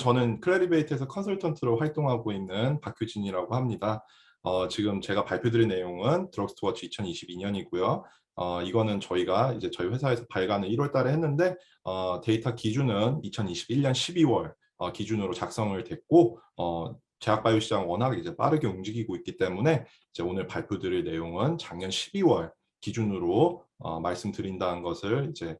저는 클래리베이트에서 컨설턴트로 활동하고 있는 박효진이라고 합니다. 지금 제가 발표드릴 내용은 드럭스토어치 2022년이고요. 이거는 저희가 이제 저희 회사에서 발간을 1월 달에 했는데 데이터 기준은 2021년 12월 기준으로 작성을 됐고 제약바이오 시장 워낙 이제 빠르게 움직이고 있기 때문에 이제 오늘 발표드릴 내용은 작년 12월 기준으로 말씀드린다는 것을 이제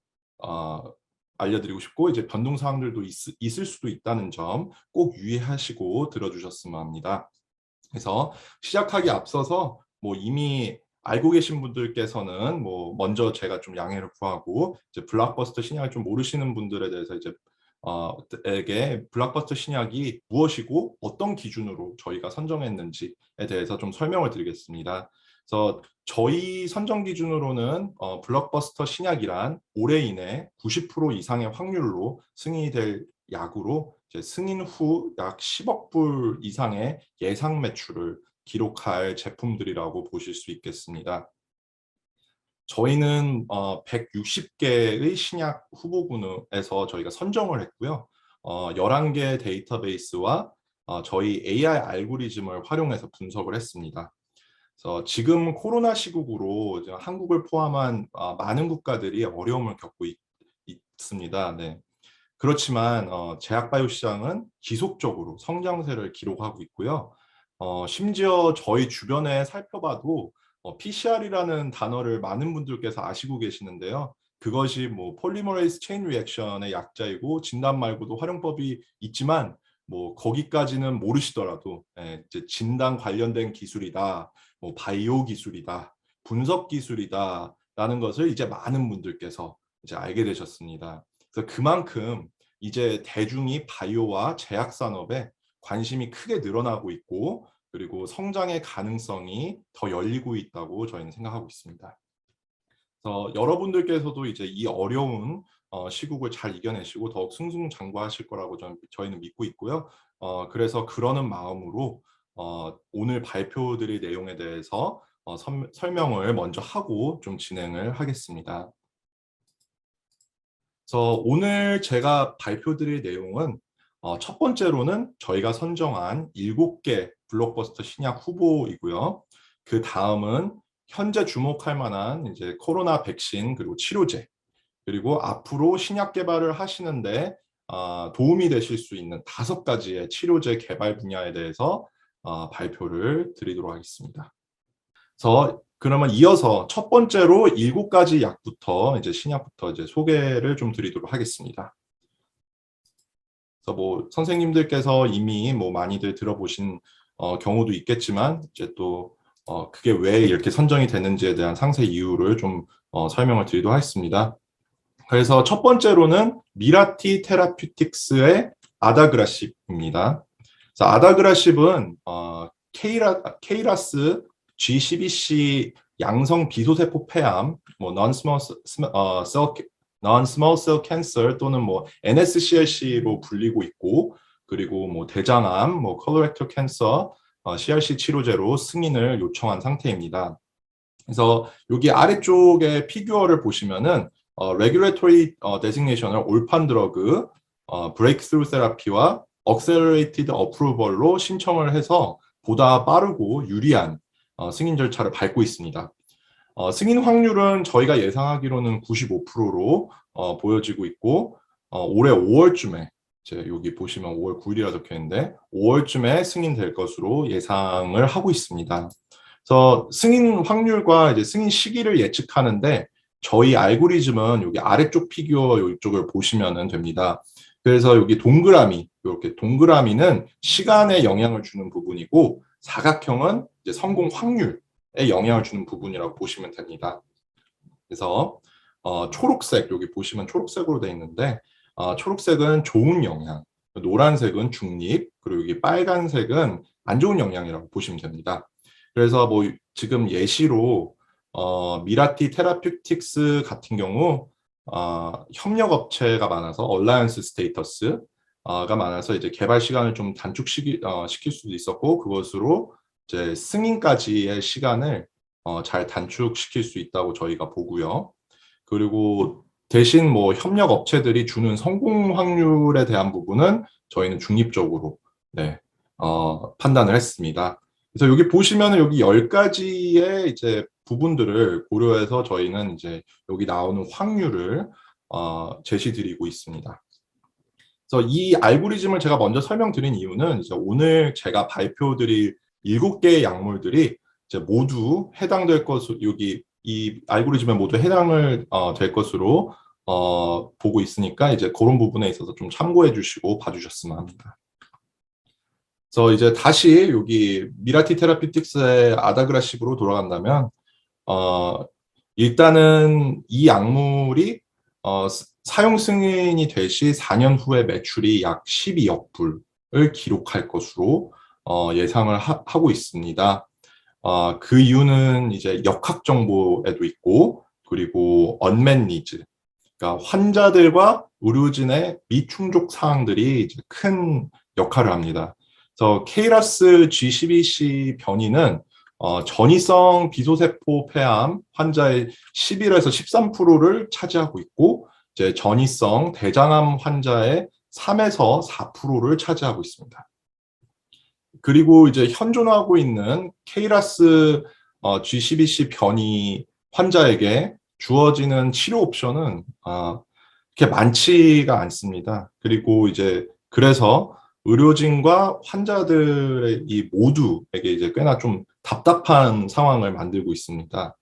알려드리고 싶고, 이제 변동 사항들도 있을 수도 있다는 점 꼭 유의하시고 들어주셨으면 합니다. 그래서 시작하기 앞서서 이미 알고 계신 분들께서는 먼저 제가 좀 양해를 구하고, 이제 블록버스터 신약을 좀 모르시는 분들에 대해서 이제 에게 블록버스터 신약이 무엇이고 어떤 기준으로 저희가 선정했는지에 대해서 좀 설명을 드리겠습니다. 그래서 저희 선정 기준으로는 블록버스터 신약이란 올해 이내 90% 이상의 확률로 승인이 될 약으로 이제 승인 후 약 10억 불 이상의 예상 매출을 기록할 제품들이라고 보실 수 있겠습니다. 저희는 160개의 신약 후보군에서 저희가 선정을 했고요. 11개 데이터베이스와 저희 AI 알고리즘을 활용해서 분석을 했습니다. 그래서 지금 코로나 시국으로 한국을 포함한 많은 국가들이 어려움을 겪고 있습니다. 네. 그렇지만 제약바이오 시장은 지속적으로 성장세를 기록하고 있고요. 심지어 저희 주변에 살펴봐도 PCR이라는 단어를 많은 분들께서 아시고 계시는데요. 그것이 폴리머레이스 체인 리액션의 약자이고 진단 말고도 활용법이 있지만 거기까지는 모르시더라도 이제 진단 관련된 기술이다, 바이오 기술이다, 분석 기술이다 라는 것을 이제 많은 분들께서 이제 알게 되셨습니다. 그래서 그만큼 이제 대중이 바이오와 제약 산업에 관심이 크게 늘어나고 있고, 그리고 성장의 가능성이 더 열리고 있다고 저희는 생각하고 있습니다. 그래서 여러분들께서도 이제 이 어려운 시국을 잘 이겨내시고 더욱 승승장구하실 거라고 저희는 믿고 있고요. 그래서 그러는 마음으로 오늘 발표드릴 내용에 대해서 설명을 먼저 하고 좀 진행을 하겠습니다. 그래서 오늘 제가 발표드릴 내용은 첫 번째로는 저희가 선정한 7개 블록버스터 신약 후보이고요. 그 다음은 현재 주목할 만한 이제 코로나 백신 그리고 치료제, 그리고 앞으로 신약 개발을 하시는데 도움이 되실 수 있는 5가지의 치료제 개발 분야에 대해서 발표를 드리도록 하겠습니다. 그래서 그러면 이어서 첫 번째로 7가지 약부터 이제 신약부터 이제 소개를 좀 드리도록 하겠습니다. 그래서 선생님들께서 이미 많이들 들어보신 경우도 있겠지만 이제 또 그게 왜 이렇게 선정이 되는지에 대한 상세 이유를 좀 설명을 드리도록 하겠습니다. 그래서 첫 번째로는 미라티 테라퓨틱스의 아다그라십입니다. 그래서 아다그라십은 케이라스 G12C 양성 비소세포 폐암, non-small cell cancer 또는 NSCLC로 불리고 있고, 그리고 대장암, colorectal cancer, CRC 치료제로 승인을 요청한 상태입니다. 그래서 여기 아래쪽에 피규어를 보시면은 regulatory designation을 올판 드러그, breakthrough therapy와 accelerated approval로 신청을 해서 보다 빠르고 유리한 승인 절차를 밟고 있습니다. 승인 확률은 저희가 예상하기로는 95%로 보여지고 있고, 올해 5월쯤에 이제 여기 보시면 5월 9일이라 적혀 있는데 5월쯤에 승인될 것으로 예상을 하고 있습니다. 그래서 승인 확률과 이제 승인 시기를 예측하는데 저희 알고리즘은 여기 아래쪽 피규어 이쪽을 보시면 됩니다. 그래서 여기 동그라미, 이렇게 동그라미는 시간에 영향을 주는 부분이고, 사각형은 이제 성공 확률에 영향을 주는 부분이라고 보시면 됩니다. 그래서 초록색, 여기 보시면 초록색으로 되어 있는데 초록색은 좋은 영향, 노란색은 중립, 그리고 여기 빨간색은 안 좋은 영향이라고 보시면 됩니다. 그래서 지금 예시로 미라티 테라퓨틱스 같은 경우 협력 업체가 많아서 얼라이언스 스테이터스가 많아서 이제 개발 시간을 좀 단축시킬 수도 있었고, 그것으로 이제 승인까지의 시간을 잘 단축시킬 수 있다고 저희가 보고요. 그리고 대신 뭐 협력 업체들이 주는 성공 확률에 대한 부분은 저희는 중립적으로 네, 판단을 했습니다. 그래서 여기 보시면은 여기 10가지의 이제 부분들을 고려해서 저희는 이제 여기 나오는 확률을 제시드리고 있습니다. 그래서 이 알고리즘을 제가 먼저 설명드린 이유는 이제 오늘 제가 발표드릴 7개의 약물들이 이제 모두 해당될 것으로 여기 이 알고리즘에 모두 해당을 될 것으로 보고 있으니까 이제 그런 부분에 있어서 좀 참고해 주시고 봐주셨으면 합니다. 그래서 이제 다시 여기 미라티 테라피틱스의 아다그라십으로 돌아간다면 일단은 이 약물이 사용 승인이 될 시 4년 후에 매출이 약 12억 불을 기록할 것으로 예상을 하고 있습니다. 그 이유는 이제 역학 정보에도 있고 그리고 언맨 니즈, 그러니까 환자들과 의료진의 미충족 사항들이 이제 큰 역할을 합니다. 그래서 KRAS G12C 변이는 전이성 비소세포 폐암 환자의 11에서 13%를 차지하고 있고 이제 전이성 대장암 환자의 3에서 4%를 차지하고 있습니다. 그리고 이제 현존하고 있는 KRAS G12C 변이 환자에게 주어지는 치료 옵션은 그렇게 많지가 않습니다. 그리고 이제 그래서 의료진과 환자들의 이 모두에게 이제 꽤나 좀 답답한 상황을 만들고 있습니다.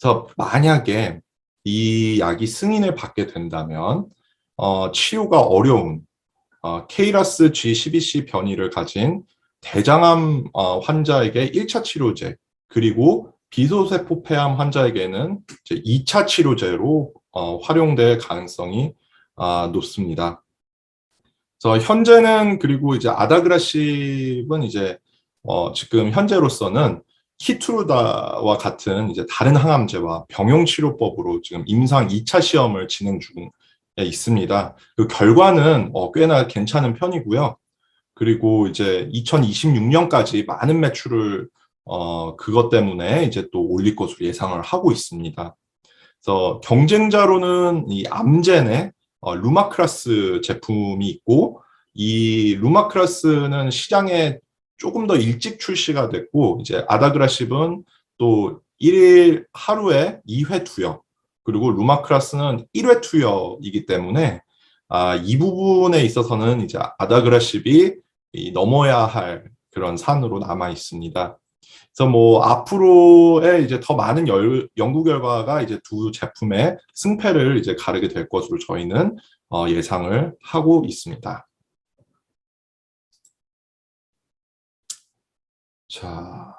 그래서 만약에 이 약이 승인을 받게 된다면 치료가 어려운 KRAS G12C 변이를 가진 대장암 환자에게 1차 치료제 그리고 비소세포 폐암 환자에게는 이제 2차 치료제로 활용될 가능성이 높습니다. 그래서 현재는 그리고 이제 아다그라십은 이제 지금 현재로서는 키투르다와 같은 이제 다른 항암제와 병용 치료법으로 지금 임상 2차 시험을 진행 중에 있습니다. 그 결과는 꽤나 괜찮은 편이고요. 그리고 이제 2026년까지 많은 매출을 그것 때문에 이제 또 올릴 것으로 예상을 하고 있습니다. 그래서 경쟁자로는 이 암젠의 루마크라스 제품이 있고 이 루마크라스는 시장에 조금 더 일찍 출시가 됐고 이제 아다그라십은 또 1일 하루에 2회 투여 그리고 루마크라스는 1회 투여이기 때문에 이 부분에 있어서는 이제 아다그라십이 넘어야 할 그런 산으로 남아 있습니다. 그래서 뭐 앞으로의 이제 더 많은 연구 결과가 이제 두 제품의 승패를 이제 가르게 될 것으로 저희는 예상을 하고 있습니다. 자,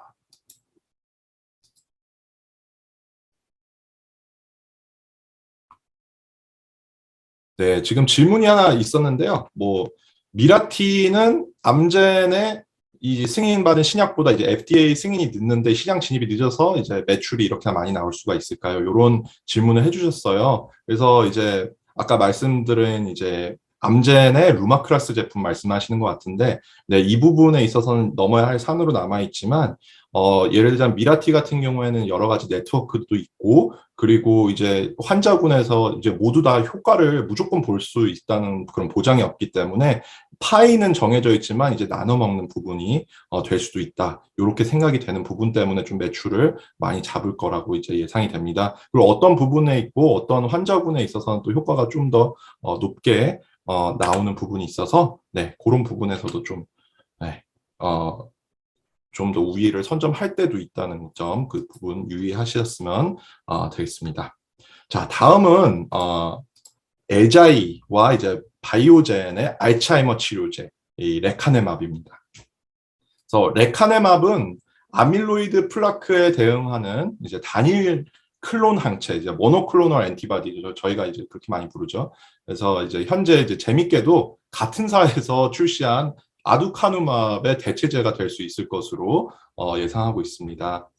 네, 지금 질문이 하나 있었는데요. 뭐 미라티는 암젠의 이 승인받은 신약보다 이제 FDA 승인이 늦는데 시장 진입이 늦어서 이제 매출이 이렇게 많이 나올 수가 있을까요? 이런 질문을 해주셨어요. 그래서 이제 아까 말씀드린 이제 암젠의 루마크라스 제품 말씀하시는 것 같은데, 네, 이 부분에 있어서는 넘어야 할 산으로 남아 있지만, 예를 들자면 미라티 같은 경우에는 여러 가지 네트워크도 있고, 그리고 이제 환자군에서 이제 모두 다 효과를 무조건 볼 수 있다는 그런 보장이 없기 때문에 파이는 정해져 있지만 이제 나눠 먹는 부분이 될 수도 있다. 이렇게 생각이 되는 부분 때문에 좀 매출을 많이 잡을 거라고 이제 예상이 됩니다. 그리고 어떤 부분에 있고 어떤 환자군에 있어서는 또 효과가 좀 더 높게 나오는 부분이 있어서 네, 그런 부분에서도 좀 네, 좀 더 우위를 선점할 때도 있다는 점, 그 부분 유의하셨으면 되겠습니다. 자, 다음은 에자이와 이제 바이오젠의 알츠하이머 치료제, 이 레카네맙입니다. 그래서 레카네맙은 아밀로이드 플라크에 대응하는 이제 단일 클론 항체, 이제 모노클로널 엔티바디죠. 저희가 이제 그렇게 많이 부르죠. 그래서 이제 현재 이제 재밌게도 같은 사에서 출시한 아두카누맙의 대체제가 될 수 있을 것으로 예상하고 있습니다.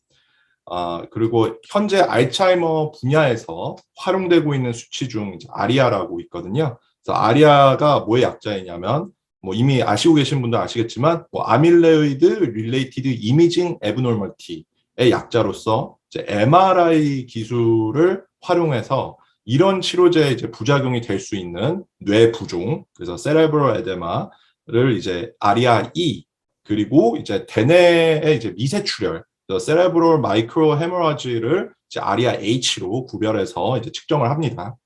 그리고 현재 알츠하이머 분야에서 활용되고 있는 수치 중 이제 아리아라고 있거든요. 그래서 아리아가 뭐의 약자이냐면 뭐 이미 아시고 계신 분들 아시겠지만 뭐 아밀레이드 릴레이티드 이미징 애브노멀티의 약자로서 이제 MRI 기술을 활용해서 이런 치료제의 이제 부작용이 될 수 있는 뇌 부종, 그래서 세레브럴 에데마를 이제 아리아 E, 그리고 이제 대뇌의 이제 미세출혈, 세레브럴 마이크로 헤머라지를 이제 아리아 H로 구별해서 이제 측정을 합니다.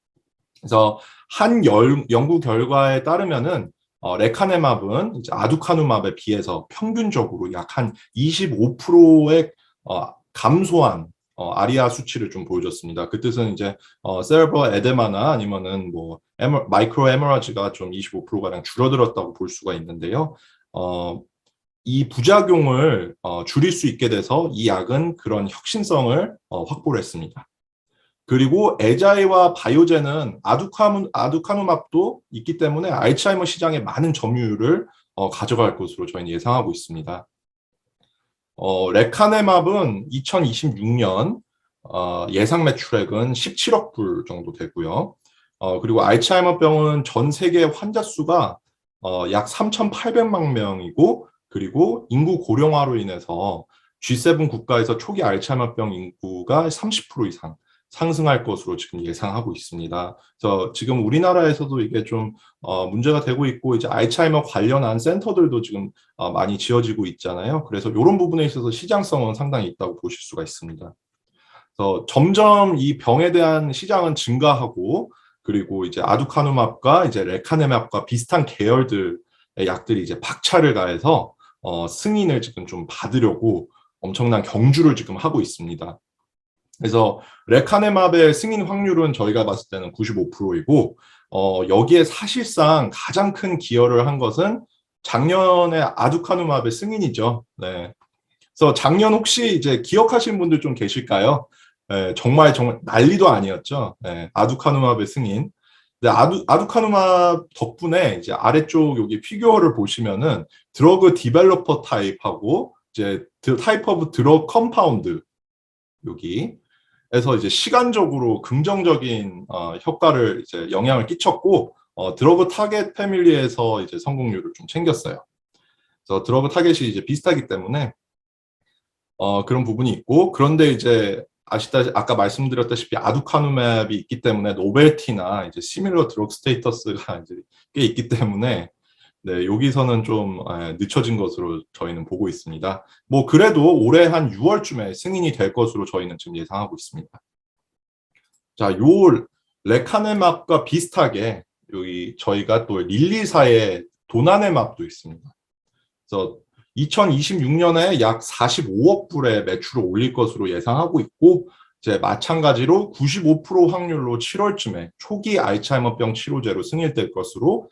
그래서 한 연구 결과에 따르면은 레카네맙은 이제 아두카누맙에 비해서 평균적으로 약 한 25%의 감소한 아리아 수치를 좀 보여줬습니다. 그 뜻은 이제 세레브럴 에데마나 아니면은 뭐 마이크로 헤머라지가 좀 25%가량 줄어들었다고 볼 수가 있는데요. 이 부작용을 줄일 수 있게 돼서 이 약은 그런 혁신성을 확보를 했습니다. 그리고 에자이와 바이오젠은 아두카누맙도 있기 때문에 알츠하이머 시장에 많은 점유율을 가져갈 것으로 저희는 예상하고 있습니다. 레카네맙은 2026년 예상 매출액은 17억 불 정도 되고요. 그리고 알츠하이머병은 전 세계 환자 수가 약 3,800만 명이고, 그리고 인구 고령화로 인해서 G7 국가에서 초기 알츠하이머병 인구가 30% 이상 상승할 것으로 지금 예상하고 있습니다. 그래서 지금 우리나라에서도 이게 좀 문제가 되고 있고, 이제 알츠하이머 관련한 센터들도 지금 많이 지어지고 있잖아요. 그래서 이런 부분에 있어서 시장성은 상당히 있다고 보실 수가 있습니다. 그래서 점점 이 병에 대한 시장은 증가하고, 그리고 이제 아두카누맙과 이제 레카네맙과 비슷한 계열들의 약들이 이제 박차를 가해서 승인을 지금 좀 받으려고 엄청난 경주를 지금 하고 있습니다. 그래서 레카네맙의 승인 확률은 저희가 봤을 때는 95%이고, 여기에 사실상 가장 큰 기여를 한 것은 작년에 아두카누맙의 승인이죠. 네. 그래서 작년 혹시 이제 기억하시는 분들 좀 계실까요? 네, 정말 난리도 아니었죠. 네, 아두카누맙의 승인. 근데 아두카누맙 덕분에 이제 아래쪽 여기 피규어를 보시면은 드러그 디벨로퍼 타입하고 이제 타입 오브 드러그 컴파운드 여기 에서 이제 시간적으로 긍정적인 효과를 이제 영향을 끼쳤고, 드러그 타겟 패밀리에서 이제 성공률을 좀 챙겼어요. 그래서 드러그 타겟이 이제 비슷하기 때문에 그런 부분이 있고, 그런데 이제 아까 말씀드렸다시피 아두카누맵이 있기 때문에 노벨티나 이제 시밀러 드러그 스테이터스가 이제 꽤 있기 때문에 네, 여기서는 좀 늦춰진 것으로 저희는 보고 있습니다. 뭐 그래도 올해 한 6월쯤에 승인이 될 것으로 저희는 지금 예상하고 있습니다. 자, 요 레카네맙과 비슷하게 여기 저희가 또 릴리사의 도나네맙도 있습니다. 그래서 2026년에 약 45억 불의 매출을 올릴 것으로 예상하고 있고, 이제 마찬가지로 95% 확률로 7월쯤에 초기 알츠하이머병 치료제로 승인될 것으로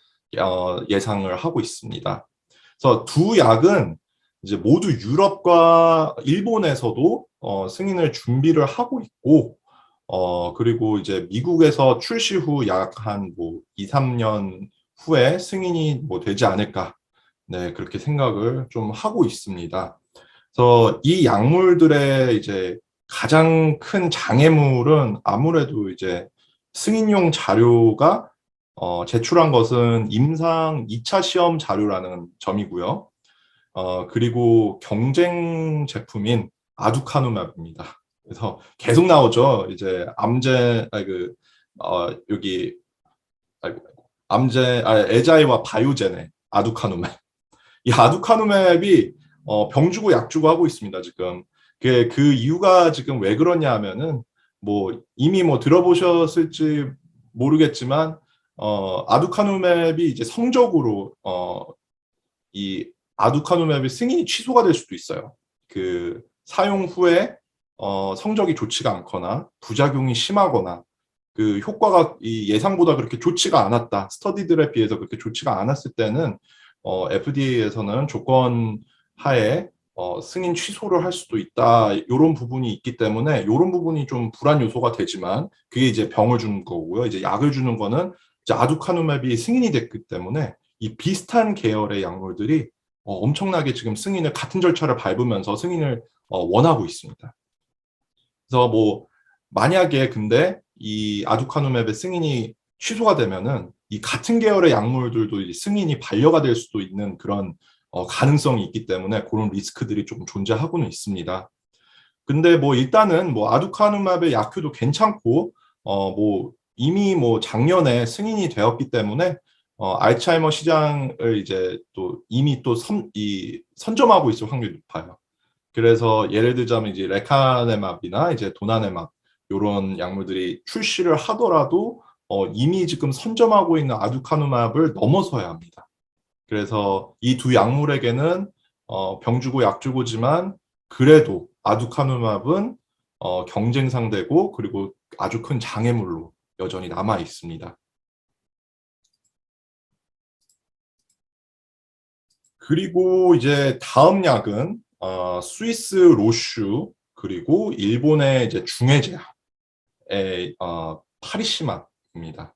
예상을 하고 있습니다. 그래서 두 약은 이제 모두 유럽과 일본에서도 승인을 준비를 하고 있고, 그리고 이제 미국에서 출시 후 약 한 뭐 2, 3년 후에 승인이 뭐 되지 않을까. 네, 그렇게 생각을 좀 하고 있습니다. 그래서 이 약물들의 이제 가장 큰 장애물은 아무래도 이제 승인용 자료가 제출한 것은 임상 2차 시험 자료라는 점이고요. 그리고 경쟁 제품인 아두카누맙입니다. 그래서 계속 나오죠. 이제 여기 에자이와 바이오젠의 아두카누맙. 이 아두카누맙이 병 주고 약 주고 하고 있습니다. 지금 그 이유가 지금 왜 그러냐 하면은 뭐 이미 뭐 들어보셨을지 모르겠지만 아두카누맙이 이제 성적으로 이 아두카누맙의 승인이 취소가 될 수도 있어요. 그 사용 후에 성적이 좋지가 않거나 부작용이 심하거나 그 효과가 이 예상보다 그렇게 좋지가 않았다. 스터디들에 비해서 그렇게 좋지가 않았을 때는 FDA에서는 조건 하에 승인 취소를 할 수도 있다. 이런 부분이 있기 때문에 이런 부분이 좀 불안 요소가 되지만 그게 이제 병을 주는 거고요. 이제 약을 주는 거는 이제 아두카누맙이 승인이 됐기 때문에 이 비슷한 계열의 약물들이 엄청나게 지금 승인을 같은 절차를 밟으면서 승인을 원하고 있습니다. 그래서 뭐 만약에 근데 이 아두카누맙의 승인이 취소가 되면은 이 같은 계열의 약물들도 승인이 반려가 될 수도 있는 그런 가능성이 있기 때문에 그런 리스크들이 조금 존재하고는 있습니다. 근데 뭐 일단은 뭐 아두카누맙의 약효도 괜찮고 뭐 이미 뭐 작년에 승인이 되었기 때문에 알츠하이머 시장을 이제 또 이미 또 선점하고 있을 확률이 높아요. 그래서 예를 들자면 이제 레카네맙이나 이제 도나네맙 이런 약물들이 출시를 하더라도 이미 지금 선점하고 있는 아두카누맙을 넘어서야 합니다. 그래서 이 두 약물에게는 병 주고 약 주고지만 그래도 아두카누맙은 경쟁 상대고 그리고 아주 큰 장애물로 여전히 남아 있습니다. 그리고 이제 다음 약은 스위스 로슈 그리고 일본의 이제 중해제약의 파리시맙입니다.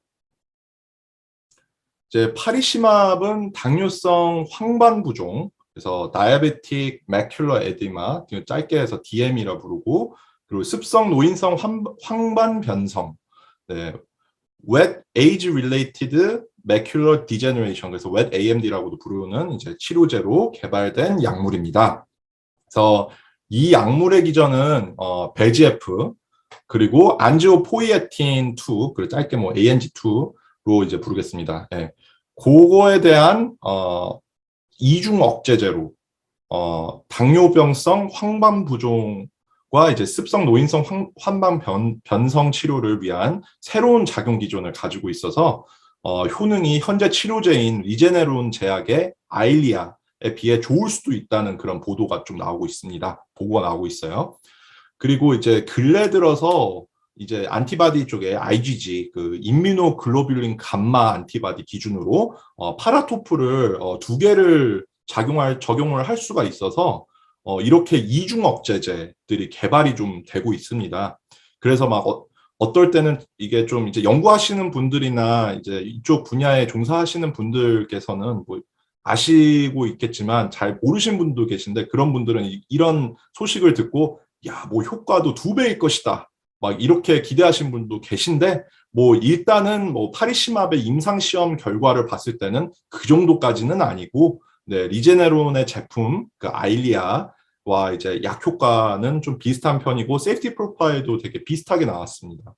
이제 파리시맙은 당뇨성 황반부종, 그래서 Diabetic Macular Edema, 짧게 해서 DM이라 부르고, 그리고 습성 노인성 황반변성, 네, Wet Age-Related Macular Degeneration, 그래서 Wet AMD라고도 부르는 이제 치료제로 개발된 약물입니다. 그래서 이 약물의 기전은 베지에프 그리고 안지오포이에틴 2, 그리고 짧게 뭐 ANG2로 이제 부르겠습니다. 예. 그거에 대한 이중 억제제로 당뇨병성 황반부종과 이제 습성 노인성 황반변성 치료를 위한 새로운 작용 기존을 가지고 있어서 효능이 현재 치료제인 리제네론 제약의 아일리아에 비해 좋을 수도 있다는 그런 보도가 좀 나오고 있습니다. 보고가 나오고 있어요. 그리고 이제 근래 들어서 이제 안티바디 쪽에 IgG, 그 임뮤노글로뷸린 감마 안티바디 기준으로 파라토프를 두 개를 적용을 할 수가 있어서 이렇게 이중 억제제들이 개발이 좀 되고 있습니다. 그래서 막 어떨 때는 이게 좀 이제 연구하시는 분들이나 이제 이쪽 분야에 종사하시는 분들께서는 뭐 아시고 있겠지만 잘 모르신 분도 계신데 그런 분들은 이런 소식을 듣고 야, 뭐 효과도 2배일 것이다. 막 이렇게 기대하신 분도 계신데 뭐 일단은 뭐 파리시맙의 임상 시험 결과를 봤을 때는 그 정도까지는 아니고 네, 리제네론의 제품 그 아일리아와 이제 약 효과는 좀 비슷한 편이고 세이프티 프로파일도 되게 비슷하게 나왔습니다.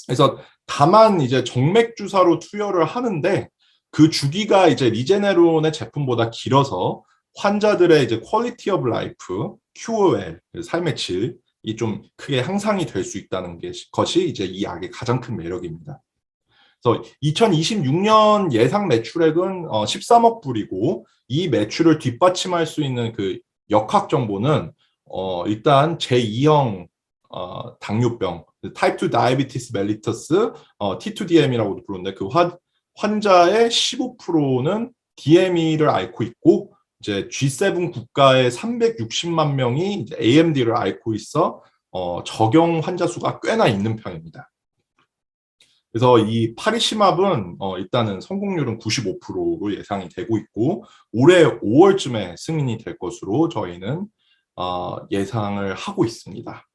그래서 다만 이제 정맥 주사로 투여를 하는데 그 주기가 이제 리제네론의 제품보다 길어서 환자들의 이제 퀄리티 오브 라이프, QOL, 삶의 질이 좀 크게 향상이 될 수 있다는 것이 이제 이 약의 가장 큰 매력입니다. 그래서 2026년 예상 매출액은 13억 불이고 이 매출을 뒷받침할 수 있는 그 역학 정보는 일단 제2형 당뇨병, 타입 2 다이비티스 멜리터스 T2DM이라고도 부르는데 그 환자의 15%는 DME를 앓고 있고 이제 G7 국가의 360만 명이 이제 AMD를 앓고 있어 적용 환자 수가 꽤나 있는 편입니다. 그래서 이 파리시맙은 일단은 성공률은 95%로 예상이 되고 있고 올해 5월쯤에 승인이 될 것으로 저희는 예상을 하고 있습니다.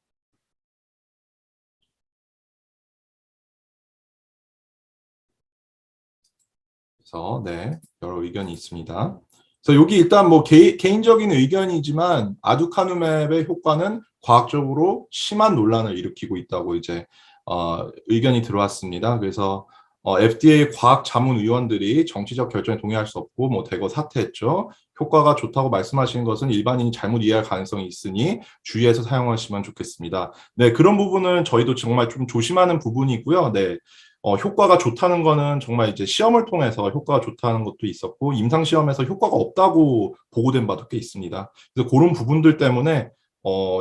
그래서 네, 여러 의견이 있습니다. 그래서 여기 일단 뭐 개인적인 의견이지만 아두카누맵의 효과는 과학적으로 심한 논란을 일으키고 있다고 이제 의견이 들어왔습니다. 그래서 FDA 과학 자문 의원들이 정치적 결정에 동의할 수 없고 뭐 대거 사퇴했죠. 효과가 좋다고 말씀하시는 것은 일반인이 잘못 이해할 가능성이 있으니 주의해서 사용하시면 좋겠습니다. 네, 그런 부분은 저희도 정말 좀 조심하는 부분이고요. 네. 효과가 좋다는 거는 정말 이제 시험을 통해서 효과가 좋다는 것도 있었고 임상 시험에서 효과가 없다고 보고된 바도 꽤 있습니다. 그래서 그런 부분들 때문에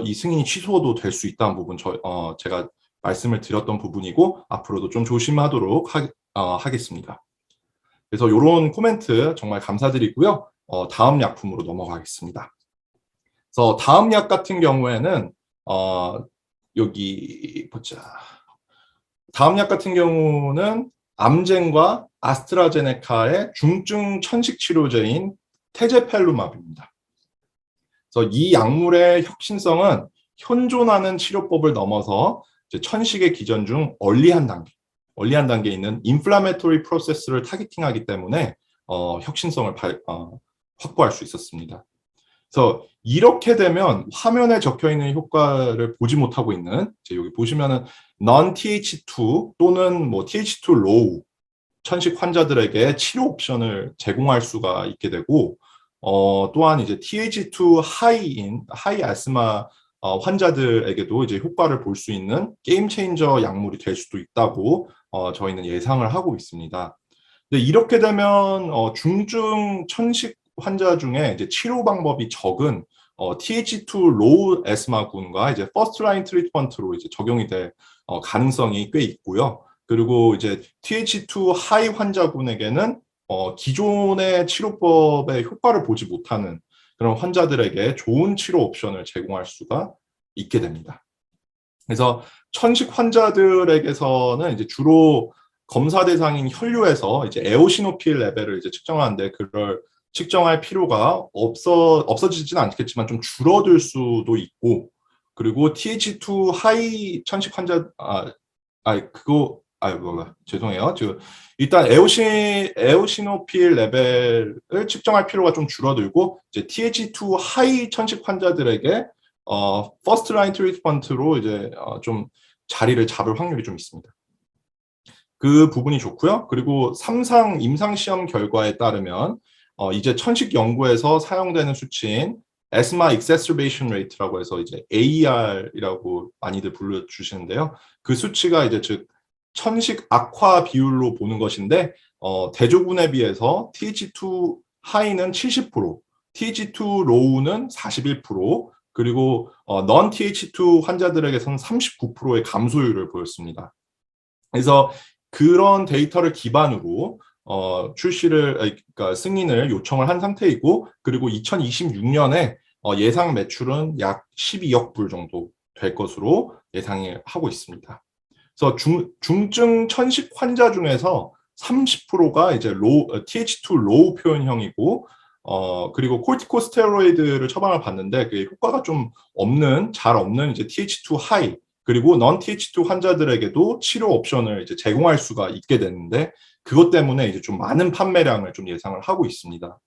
이 승인이 취소도 될 수 있다는 부분 제가 말씀을 드렸던 부분이고 앞으로도 좀 조심하도록 하겠습니다. 그래서 이런 코멘트 정말 감사드리고요. 다음 약품으로 넘어가겠습니다. 그래서 다음 약 같은 경우에는 여기 보자. 다음 약 같은 경우는 암젠과 아스트라제네카의 중증 천식 치료제인 테제펠루맙입니다. 그래서 이 약물의 혁신성은 현존하는 치료법을 넘어서 천식의 기전 중 얼리한 단계에 있는 인플라메토리 프로세스를 타겟팅하기 때문에 혁신성을 확보할 수 있었습니다. 그래서 이렇게 되면 화면에 적혀 있는 효과를 보지 못하고 있는, 여기 보시면은 non-TH2 또는 뭐 TH2 low 천식 환자들에게 치료 옵션을 제공할 수가 있게 되고, 또한 이제 TH2 하이 아스마 환자들에게도 이제 효과를 볼 수 있는 게임 체인저 약물이 될 수도 있다고 저희는 예상을 하고 있습니다. 근데 이렇게 되면 중증 천식 환자 중에 이제 치료 방법이 적은 TH2 로우 에스마군과 이제 퍼스트 라인 트리트먼트로 이제 적용이 될 가능성이 꽤 있고요. 그리고 이제 TH2 하이 환자군에게는 기존의 치료법의 효과를 보지 못하는 그런 환자들에게 좋은 치료 옵션을 제공할 수가 있게 됩니다. 그래서 천식 환자들에게서는 이제 주로 검사 대상인 혈류에서 이제 에오시노필 레벨을 이제 측정하는데, 그걸 측정할 필요가 없어지지는 않겠지만 좀 줄어들 수도 있고, 그리고 TH2 하이 천식 환자 죄송해요. 일단 에오시노필 레벨을 측정할 필요가 좀 줄어들고, 이제 TH2 하이 천식 환자들에게 퍼스트 라인 트리트먼트로 이제 좀 자리를 잡을 확률이 좀 있습니다. 그 부분이 좋고요. 그리고 임상 시험 결과에 따르면 이제 천식 연구에서 사용되는 수치인 asthma exacerbation rate라고 해서 이제 AER이라고 많이들 불러주시는데요. 그 수치가 이제 즉 천식 악화 비율로 보는 것인데, 대조군에 비해서 TH2 하이는 70%, TH2 로우는 41%, 그리고 non-TH2 환자들에게서는 39%의 감소율을 보였습니다. 그래서 그런 데이터를 기반으로 그러니까 승인을 요청을 한 상태이고, 그리고 2026년에 예상 매출은 약 12억 불 정도 될 것으로 예상을 하고 있습니다. 그래서 중증 천식 환자 중에서 30%가 이제 TH2 로우 표현형이고, 그리고 코르티코스테로이드를 처방을 받는데 그 효과가 좀 잘 없는 이제 TH2 하이, 그리고 non-TH2 환자들에게도 치료 옵션을 이제 제공할 수가 있게 되는데, 그것 때문에 이제 좀 많은 판매량을 좀 예상을 하고 있습니다.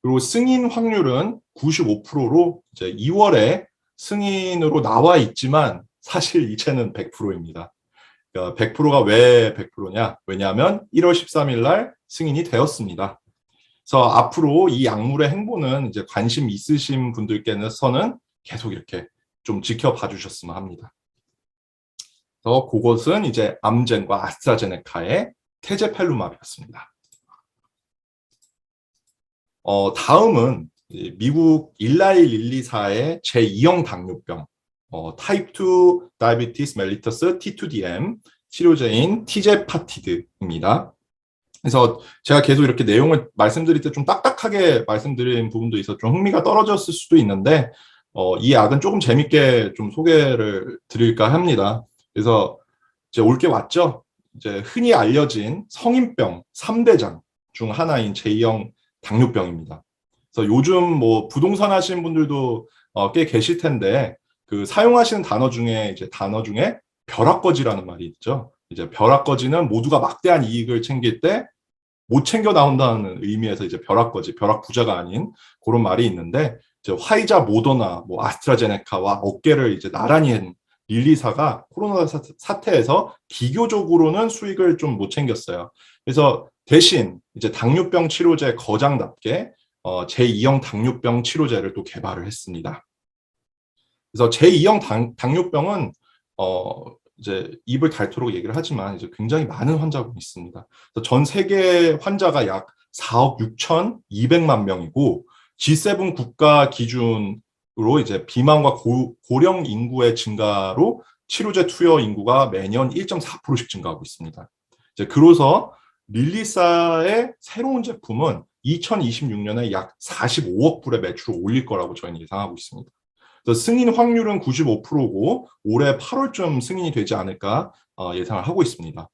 그리고 승인 확률은 95%로 이제 2월에 승인으로 나와 있지만 사실 이제는 100%입니다. 그러니까 100%가 왜 100%냐? 왜냐하면 1월 13일 날 승인이 되었습니다. 그래서 앞으로 이 약물의 행보는 이제 관심 있으신 분들께서는 계속 이렇게 좀 지켜봐 주셨으면 합니다. 그래서 그것은 이제 암젠과 아스트라제네카의 테제펠루맙이었습니다. 다음은 미국 일라이 릴리사의 제2형 당뇨병, 타입 2 다이비티스 멜리터스 T2DM 치료제인 티제파티드입니다. 그래서 제가 계속 이렇게 내용을 말씀드릴 때 좀 딱딱하게 말씀드린 부분도 있어서 좀 흥미가 떨어졌을 수도 있는데, 이 약은 조금 재밌게 좀 소개를 드릴까 합니다. 그래서 이제 올 게 왔죠. 이제 흔히 알려진 성인병 3대장 중 하나인 제2형 당뇨병입니다. 그래서 요즘 뭐 부동산 하시는 분들도 꽤 계실 텐데, 그 사용하시는 단어 중에 벼락거지라는 말이 있죠. 이제 벼락거지는 모두가 막대한 이익을 챙길 때 못 챙겨 나온다는 의미에서 이제 벼락거지, 벼락 부자가 아닌 그런 말이 있는데, 이제 화이자, 모더나, 뭐 아스트라제네카와 어깨를 이제 나란히 한 릴리사가 코로나 사태에서 기교적으로는 수익을 좀 못 챙겼어요. 그래서 대신 이제 당뇨병 치료제 거장답게 제2형 당뇨병 치료제를 또 개발을 했습니다. 그래서 제2형 당뇨병은 이제 입을 닳도록 얘기를 하지만 이제 굉장히 많은 환자분이 있습니다. 전 세계 환자가 약 4억 6,200만 명이고, G7 국가 기준으로 이제 비만과 고령 인구의 증가로 치료제 투여 인구가 매년 1.4%씩 증가하고 있습니다. 이제 그로서 릴리사의 새로운 제품은 2026년에 약 45억 불의 매출을 올릴 거라고 저희는 예상하고 있습니다. 승인 확률은 95%고 올해 8월쯤 승인이 되지 않을까 예상을 하고 있습니다.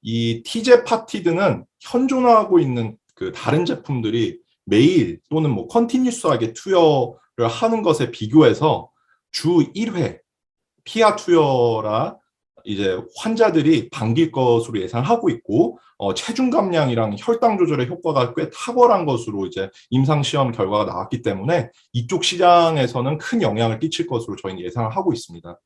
이 티제파티드는 현존하고 있는 그 다른 제품들이 매일 또는 뭐 컨티뉴스하게 투여를 하는 것에 비교해서 주 1회 피하 투여라 이제 환자들이 반길 것으로 예상하고 있고 체중 감량이랑 혈당 조절의 효과가 꽤 탁월한 것으로 이제 임상 시험 결과가 나왔기 때문에 이쪽 시장에서는 큰 영향을 끼칠 것으로 저희는 예상을 하고 있습니다.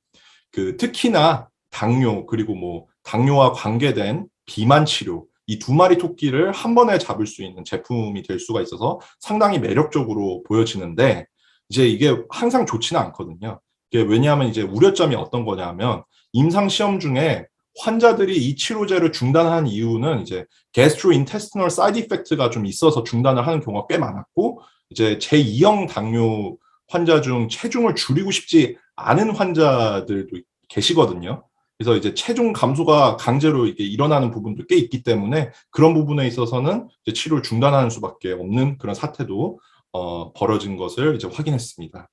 특히나 당뇨 그리고 뭐 당뇨와 관계된 비만 치료 이 두 마리 토끼를 한 번에 잡을 수 있는 제품이 될 수가 있어서 상당히 매력적으로 보여지는데 이제 이게 항상 좋지는 않거든요. 이게 왜냐하면 이제 우려점이 어떤 거냐면 임상 시험 중에 환자들이 이 치료제를 중단한 이유는 이제 gastrointestinal side effect가 좀 있어서 중단을 하는 경우가 꽤 많았고 이제 제2형 당뇨 환자 중 체중을 줄이고 싶지 않은 환자들도 계시거든요. 그래서 이제 체중 감소가 강제로 이게 일어나는 부분도 꽤 있기 때문에 그런 부분에 있어서는 이제 치료를 중단하는 수밖에 없는 그런 사태도 벌어진 것을 이제 확인했습니다.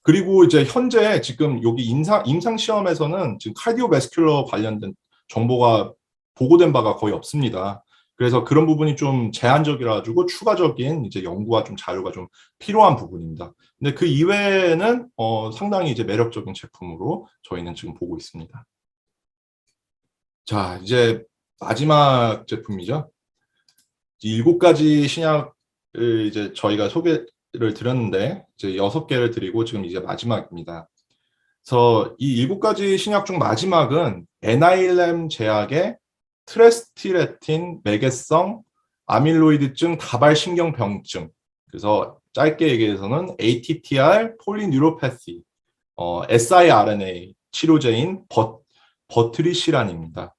그리고 이제 현재 지금 여기 임상 시험에서는 지금 카디오베스큘러 관련된 정보가 보고된 바가 거의 없습니다. 그래서 그런 부분이 좀 제한적이라 가지고 추가적인 이제 연구와 좀 자료가 좀 필요한 부분입니다. 근데 그 이외에는 상당히 이제 매력적인 제품으로 저희는 지금 보고 있습니다. 자, 이제 마지막 제품이죠. 7가지 신약을 이제 저희가 소개를 드렸는데 이제 6개를 드리고 지금 이제 마지막입니다. 그래서 이 7가지 신약 중 마지막은 에나일렘 제약의 트레스티레틴 매개성 아밀로이드증 다발신경병증. 그래서 짧게 얘기해서는 ATTR 폴리뉴로패시, siRNA 치료제인 버트리시란입니다.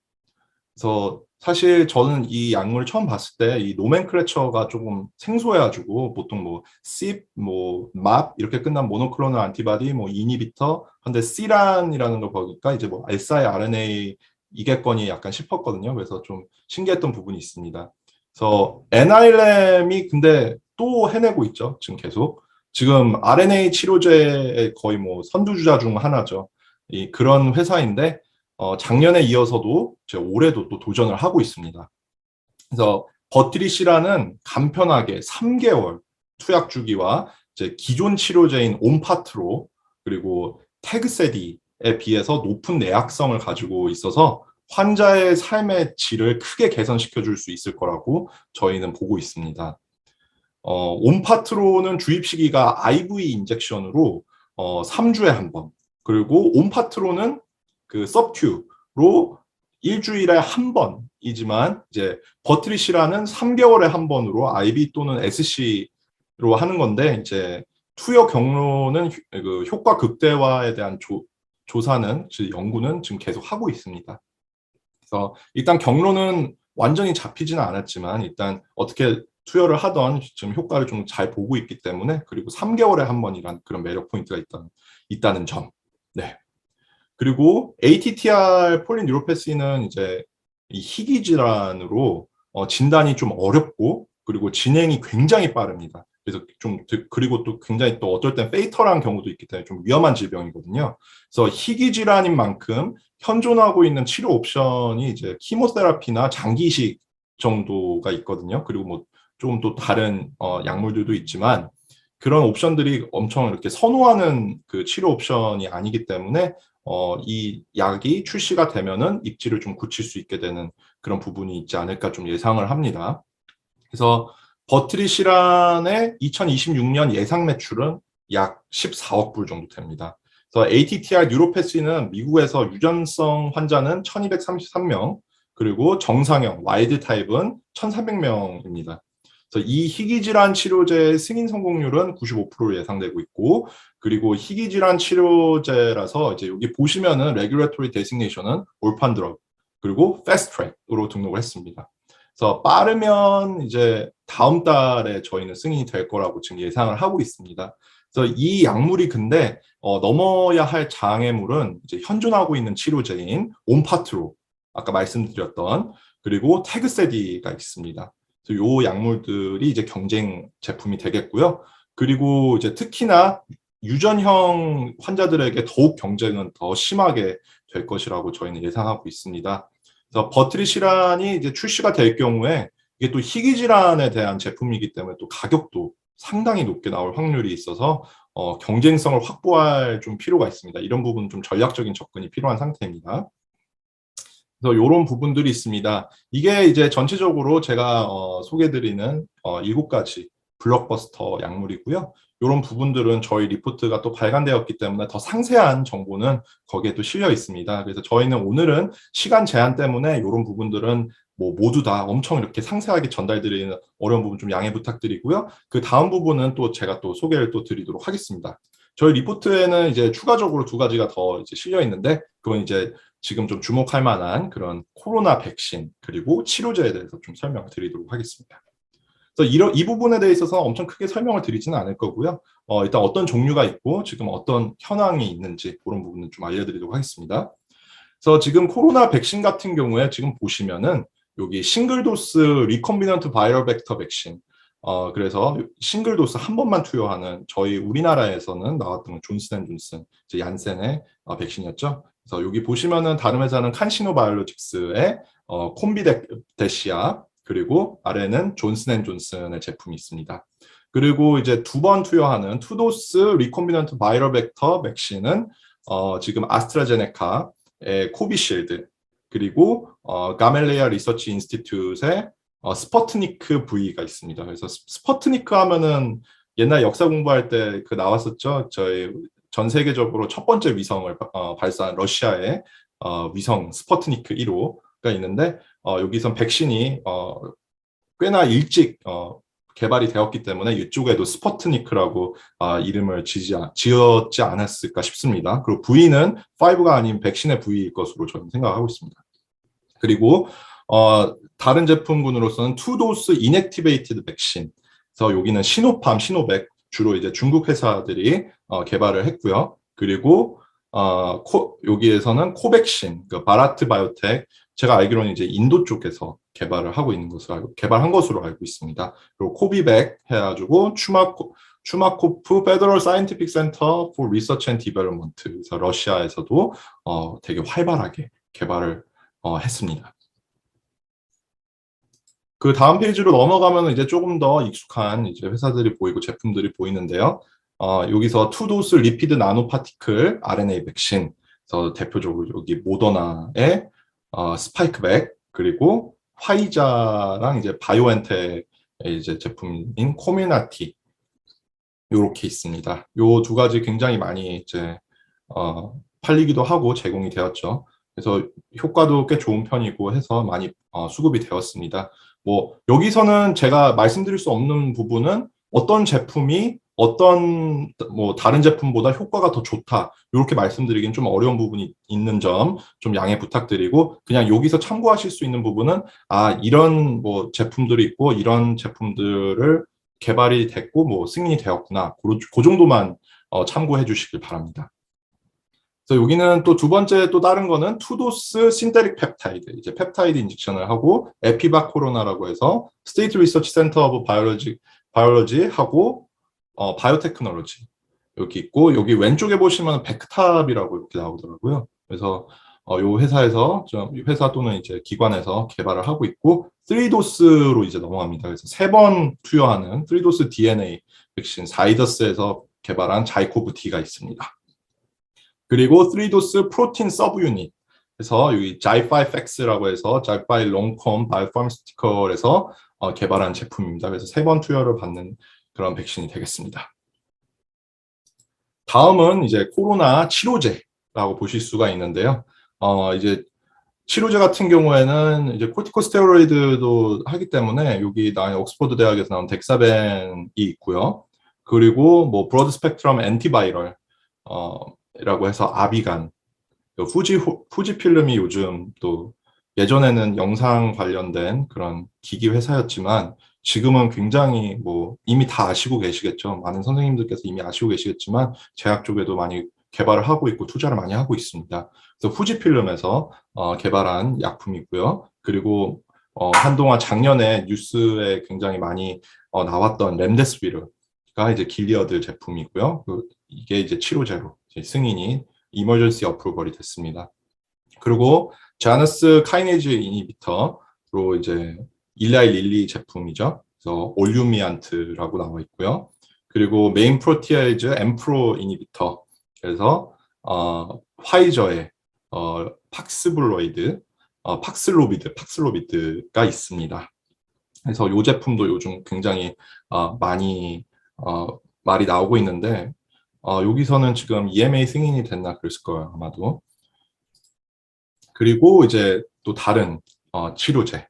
그래서 사실 저는 이 약물을 처음 봤을 때 이 노멘클레처가 조금 생소해가지고 보통 뭐 CYP, 뭐 MAP 이렇게 끝난 모노클로널 안티바디, 뭐 이니비터, 근데 C란이라는 걸 보니까 이제 뭐 siRNA 이겠거니 약간 싶었거든요. 그래서 좀 신기했던 부분이 있습니다. 그래서 NILM이 근데 또 해내고 있죠. 지금 계속. 지금 RNA 치료제의 거의 뭐 선두주자 중 하나죠. 그런 회사인데 작년에 이어서도 올해도 또 도전을 하고 있습니다. 그래서 버트리시라는 간편하게 3개월 투약 주기와 이제 기존 치료제인 온파트로 그리고 테그세디에 비해서 높은 내약성을 가지고 있어서 환자의 삶의 질을 크게 개선시켜 줄 수 있을 거라고 저희는 보고 있습니다. 온파트로는 주입 시기가 IV 인젝션으로 3주에 한 번, 그리고 온파트로는 그 서큐로 일주일에 한 번이지만 이제 버트리시라는 3개월에 한 번으로 IV 또는 SC로 하는 건데 이제 투여 경로는 그 효과 극대화에 대한 조사는 연구는 지금 계속 하고 있습니다. 그래서 일단 경로는 완전히 잡히지는 않았지만 일단 어떻게 투여를 하던 지금 효과를 좀 잘 보고 있기 때문에 그리고 3개월에 한 번이란 그런 매력 포인트가 있다는 점. 네. 그리고 ATTR 폴리뉴로패시는 이제 이 희귀 질환으로 진단이 좀 어렵고 그리고 진행이 굉장히 빠릅니다. 그래서 그리고 또 굉장히 또 어떨 땐 페이털한 경우도 있기 때문에 좀 위험한 질병이거든요. 그래서 희귀 질환인 만큼 현존하고 있는 치료 옵션이 이제 키모테라피나 장기식 정도가 있거든요. 그리고 뭐 조금 또 다른 약물들도 있지만 그런 옵션들이 엄청 이렇게 선호하는 그 치료 옵션이 아니기 때문에 이 약이 출시가 되면은 입지를 좀 굳힐 수 있게 되는 그런 부분이 있지 않을까 좀 예상을 합니다. 그래서 버트리시란의 2026년 예상 매출은 약 14억 불 정도 됩니다. 그래서 ATTR 뉴로패시는 미국에서 유전성 환자는 1233명, 그리고 정상형 와일드 타입은 1300명입니다. 그래서 이 희귀질환 치료제의 승인 성공률은 95% 예상되고 있고, 그리고 희귀질환 치료제라서 이제 여기 보시면은 레귤레토리 데시그네이션은 올판 드럭 그리고 패스트 트랙으로 등록을 했습니다. 그래서 빠르면 이제 다음 달에 저희는 승인이 될 거라고 지금 예상을 하고 있습니다. 그래서 이 약물이 근데 넘어야 할 장애물은 이제 현존하고 있는 치료제인 온파트로 아까 말씀드렸던 그리고 테그세디가 있습니다. 그래서 요 약물들이 이제 경쟁 제품이 되겠고요. 그리고 이제 특히나 유전형 환자들에게 더욱 경쟁은 더 심하게 될 것이라고 저희는 예상하고 있습니다. 그래서 버트리시란이 이제 출시가 될 경우에 이게 또 희귀 질환에 대한 제품이기 때문에 또 가격도 상당히 높게 나올 확률이 있어서 경쟁성을 확보할 좀 필요가 있습니다. 이런 부분 좀 전략적인 접근이 필요한 상태입니다. 그래서 이런 부분들이 있습니다. 이게 이제 전체적으로 제가 소개드리는 7가지 블록버스터 약물이고요. 이런 부분들은 저희 리포트가 또 발간되었기 때문에 더 상세한 정보는 거기에 또 실려 있습니다. 그래서 저희는 오늘은 시간 제한 때문에 이런 부분들은 뭐 모두 다 엄청 이렇게 상세하게 전달드리는 어려운 부분 좀 양해 부탁드리고요. 그 다음 부분은 또 제가 또 소개를 또 드리도록 하겠습니다. 저희 리포트에는 이제 추가적으로 2가지가 더 이제 실려 있는데 그건 이제 지금 좀 주목할 만한 그런 코로나 백신 그리고 치료제에 대해서 좀 설명을 드리도록 하겠습니다. 그래서 이 부분에 대해 있어서 엄청 크게 설명을 드리지는 않을 거고요. 일단 어떤 종류가 있고 지금 어떤 현황이 있는지 그런 부분은 좀 알려드리도록 하겠습니다. 그래서 지금 코로나 백신 같은 경우에 지금 보시면은 여기 싱글도스 리컴비넌트 바이럴 벡터 백신 그래서 싱글도스 한 번만 투여하는 저희 우리나라에서는 나왔던 존슨앤존슨 이제 얀센의 백신이었죠. 그래서 여기 보시면은 다른 회사는 칸시노 바이올로직스의 콤비데시아 그리고 아래는 존슨앤존슨의 제품이 있습니다. 그리고 이제 2번 투여하는 투도스 리콤비넌트 바이럴 벡터 백신은 지금 아스트라제네카의 코비실드 그리고 가멜레아 리서치 인스티튜트의 스퍼트니크 V가 있습니다. 그래서 스퍼트니크 하면은 옛날 역사 공부할 때 그 나왔었죠. 저희 전 세계적으로 첫 번째 위성을 발사한 러시아의 위성 스퍼트니크 1호가 있는데 여기선 백신이 꽤나 일찍 개발이 되었기 때문에 이쪽에도 스퍼트니크라고 이름을 지었지 않았을까 싶습니다. 그리고 V는 5가 아닌 백신의 V일 것으로 저는 생각하고 있습니다. 그리고 다른 제품군으로서는 투도스 인액티베이티드 백신. 그래서 여기는 시노팜, 시노백 주로 이제 중국 회사들이 개발을 했고요. 그리고 여기에서는 코백신, 그 바라트 바이오텍 제가 알기로는 이제 인도 쪽에서 개발을 하고 있는 것으로 개발한 것으로 알고 있습니다. 그리고 코비백 해가지고 추마코프 페더럴 사이언티픽 센터 포 리서치 앤 디벨롭먼트 그래서 러시아에서도 되게 활발하게 개발을 했습니다. 그 다음 페이지로 넘어가면 이제 조금 더 익숙한 이제 회사들이 보이고 제품들이 보이는데요. 여기서 투도스 리피드 나노 파티클 RNA 백신, 그래서 대표적으로 여기 모더나의 스파이크백 그리고 화이자랑 이제 바이오엔텍의 이제 제품인 코미나티 요렇게 있습니다. 요 2가지 굉장히 많이 이제 팔리기도 하고 제공이 되었죠. 그래서 효과도 꽤 좋은 편이고 해서 많이 수급이 되었습니다. 뭐 여기서는 제가 말씀드릴 수 없는 부분은 어떤 제품이 어떤 뭐 다른 제품보다 효과가 더 좋다 이렇게 말씀드리긴 좀 어려운 부분이 있는 점 좀 양해 부탁드리고 그냥 여기서 참고하실 수 있는 부분은 이런 뭐 제품들이 있고 이런 제품들을 개발이 됐고 뭐 승인이 되었구나 그 정도만 참고해 주시길 바랍니다. 그래서 여기는 또 2번째 또 다른 거는 투도스 신테릭 펩타이드 이제 펩타이드 인젝션을 하고 에피바 코로나라고 해서 스테이트 리서치 센터 오브 바이올로지 하고 바이오테크놀로지 여기 있고 여기 왼쪽에 보시면 백탑이라고 이렇게 나오더라고요. 그래서 요 회사에서 회사 또는 이제 기관에서 개발을 하고 있고 3도스로 이제 넘어갑니다. 그래서 3번 투여하는 3도스 DNA 백신 사이더스에서 개발한 자이코브 D가 있습니다. 그리고 3도스 프로틴 서브 유닛 그래서 여기 자이파이팩스라고 해서 자이파이 롱컴 바이오파마스티컬에서 개발한 제품입니다. 그래서 3번 투여를 받는 그런 백신이 되겠습니다. 다음은 이제 코로나 치료제라고 보실 수가 있는데요. 이제 치료제 같은 경우에는 이제 코르티코스테로이드도 하기 때문에 여기 옥스퍼드 대학에서 나온 덱사벤이 있고요. 그리고 뭐 브로드 스펙트럼 앤티바이럴 라고 해서 아비간 후지필름이 요즘 또 예전에는 영상 관련된 그런 기기 회사였지만 지금은 굉장히 뭐 이미 다 아시고 계시겠죠. 많은 선생님들께서 이미 아시고 계시겠지만 제약 쪽에도 많이 개발을 하고 있고 투자를 많이 하고 있습니다. 그래서 후지필름에서 개발한 약품이고요. 그리고 한동안 작년에 뉴스에 굉장히 많이 나왔던 렘데스비르가 이제 길리어드 제품이고요. 이게 이제 치료제로 승인이 이머전시 어프로벌이 됐습니다. 그리고 자너스 카이네즈 이니비터로 이제 일라이 릴리 제품이죠. 그래서 올유미안트라고 나와 있고요. 그리고 메인 프로티에이즈 엠프로 이니비터. 그래서 화이저의 팍스블로이드, 팍슬로비드가 있습니다. 그래서 이 제품도 요즘 굉장히 많이 말이 나오고 있는데 여기서는 지금 EMA 승인이 됐나 그랬을 거예요, 아마도. 그리고 이제 또 다른 치료제,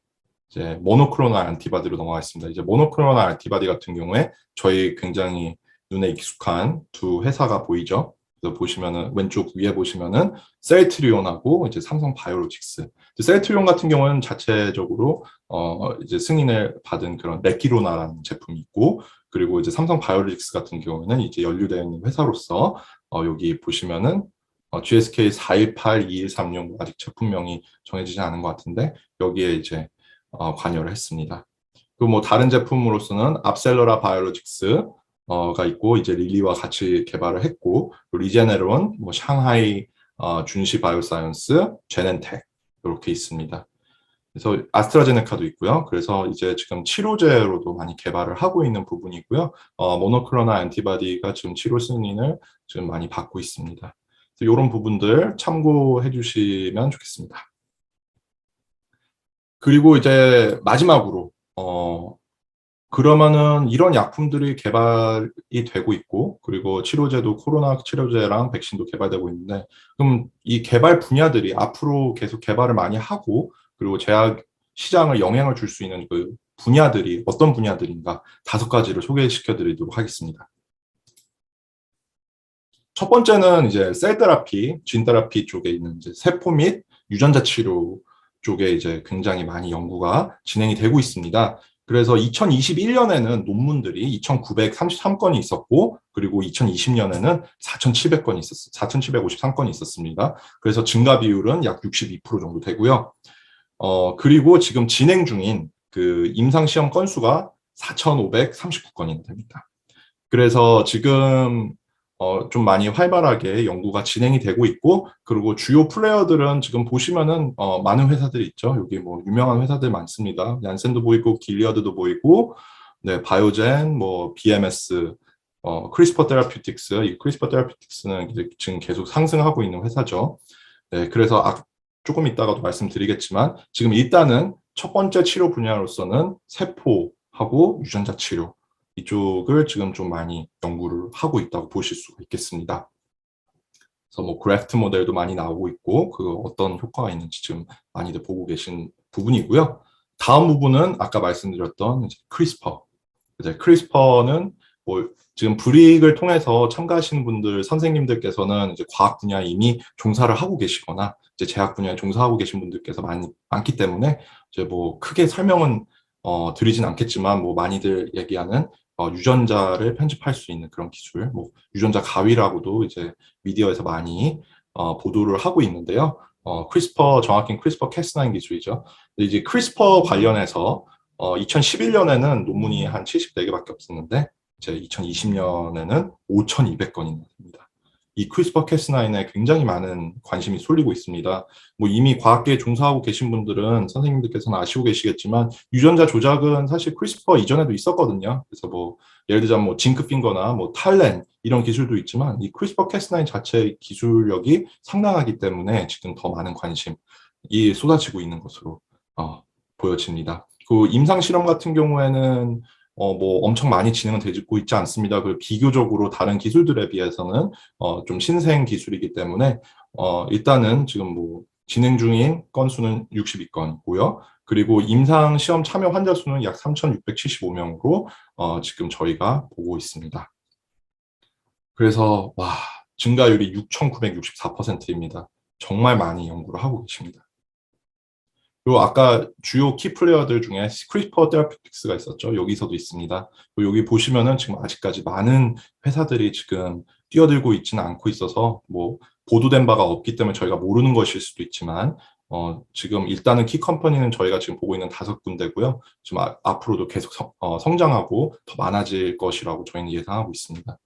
이제 모노크로날 안티바디로 넘어가겠습니다. 이제 모노크로날 안티바디 같은 경우에 저희 굉장히 눈에 익숙한 두 회사가 보이죠. 그래서 보시면은 왼쪽 위에 보시면은 셀트리온하고 이제 삼성 바이오로직스. 셀트리온 같은 경우는 자체적으로 이제 승인을 받은 그런 레키로나라는 제품이 있고, 그리고 이제 삼성 바이오로직스 같은 경우는 이제 연루되어 있는 회사로서 여기 보시면은 GSK 4182136 아직 제품명이 정해지지 않은 것 같은데 여기에 이제 관여를 했습니다. 그리고 뭐 다른 제품으로서는 앞셀러라 바이오로직스가 있고 이제 릴리와 같이 개발을 했고, 리제네론, 뭐 샹하이 준시 바이오사이언스, 제넨텍 이렇게 있습니다. 그래서 아스트라제네카도 있고요. 그래서 이제 지금 치료제로도 많이 개발을 하고 있는 부분이고요. 모노클로날 안티바디가 지금 치료 승인을 지금 많이 받고 있습니다. 이런 부분들 참고해 주시면 좋겠습니다. 그리고 이제 마지막으로 그러면은 이런 약품들이 개발이 되고 있고, 그리고 치료제도 코로나 치료제랑 백신도 개발되고 있는데, 그럼 이 개발 분야들이 앞으로 계속 개발을 많이 하고, 그리고 제약 시장을 영향을 줄 수 있는 그 분야들이 어떤 분야들인가 5가지를 소개시켜 드리도록 하겠습니다. 첫 번째는 이제 셀 테라피, 진 테라피 쪽에 있는 이제 세포 및 유전자 치료 쪽에 이제 굉장히 많이 연구가 진행이 되고 있습니다. 그래서 2021년에는 논문들이 2,933건이 있었고, 그리고 2020년에는 4,753건이 있었습니다. 그래서 증가 비율은 약 62% 정도 되고요. 그리고 지금 진행 중인 그 임상 시험 건수가 4,539건이나 됩니다. 그래서 지금 좀 많이 활발하게 연구가 진행이 되고 있고, 그리고 주요 플레이어들은 지금 보시면은 많은 회사들이 있죠. 여기 뭐 유명한 회사들 많습니다. 얀센도 보이고 길리어드도 보이고, 네, 바이오젠, 뭐 BMS, 크리스퍼 테라퓨틱스. 이 크리스퍼 테라퓨틱스는 이제 지금 계속 상승하고 있는 회사죠. 네, 그래서 조금 이따가도 말씀드리겠지만 지금 일단은 첫 번째 치료 분야로서는 세포하고 유전자 치료 이쪽을 지금 좀 많이 연구를 하고 있다고 보실 수가 있겠습니다. 그래서 뭐 그래프트 모델도 많이 나오고 있고 그 어떤 효과가 있는지 지금 많이들 보고 계신 부분이고요. 다음 부분은 아까 말씀드렸던 이제 크리스퍼. 이제 크리스퍼는 뭐 지금 불이익을 통해서 참가하시는 분들 선생님들께서는 이제 과학 분야에 이미 종사를 하고 계시거나 이제 제약 분야에 종사하고 계신 분들께서 많기 때문에 이제 뭐 크게 설명은 드리진 않겠지만 뭐 많이들 얘기하는 유전자를 편집할 수 있는 그런 기술, 뭐 유전자 가위라고도 이제 미디어에서 많이 보도를 하고 있는데요. 크리스퍼 정확히는 크리스퍼 캐스9 기술이죠. 근데 이제 크리스퍼 관련해서 2011년에는 논문이 한 74개밖에 없었는데 이제 2020년에는 5,200건이나 됩니다. 이 크리스퍼 캐스9에 굉장히 많은 관심이 쏠리고 있습니다. 뭐 이미 과학계에 종사하고 계신 분들은 선생님들께서는 아시고 계시겠지만 유전자 조작은 사실 크리스퍼 이전에도 있었거든요. 그래서 뭐 예를 들자면 뭐 징크핑거나 뭐 탈렌 이런 기술도 있지만 이 크리스퍼 캐스9 자체의 기술력이 상당하기 때문에 지금 더 많은 관심이 쏟아지고 있는 것으로 보여집니다. 그 임상 실험 같은 경우에는 뭐 엄청 많이 진행은 되고 있지 않습니다. 그 비교적으로 다른 기술들에 비해서는 좀 신생 기술이기 때문에 일단은 지금 뭐 진행 중인 건수는 62건이고요. 그리고 임상 시험 참여 환자 수는 약 3,675명으로 지금 저희가 보고 있습니다. 그래서 와, 증가율이 6,964%입니다. 정말 많이 연구를 하고 계십니다. 그리고 아까 주요 키 플레이어들 중에 크리스퍼 테라피틱스가 있었죠. 여기서도 있습니다. 그리고 여기 보시면은 지금 아직까지 많은 회사들이 지금 뛰어들고 있지는 않고 있어서 뭐 보도된 바가 없기 때문에 저희가 모르는 것일 수도 있지만 지금 일단은 키 컴퍼니는 저희가 지금 보고 있는 5군데고요. 좀 앞으로도 계속 성장하고 더 많아질 것이라고 저희는 예상하고 있습니다.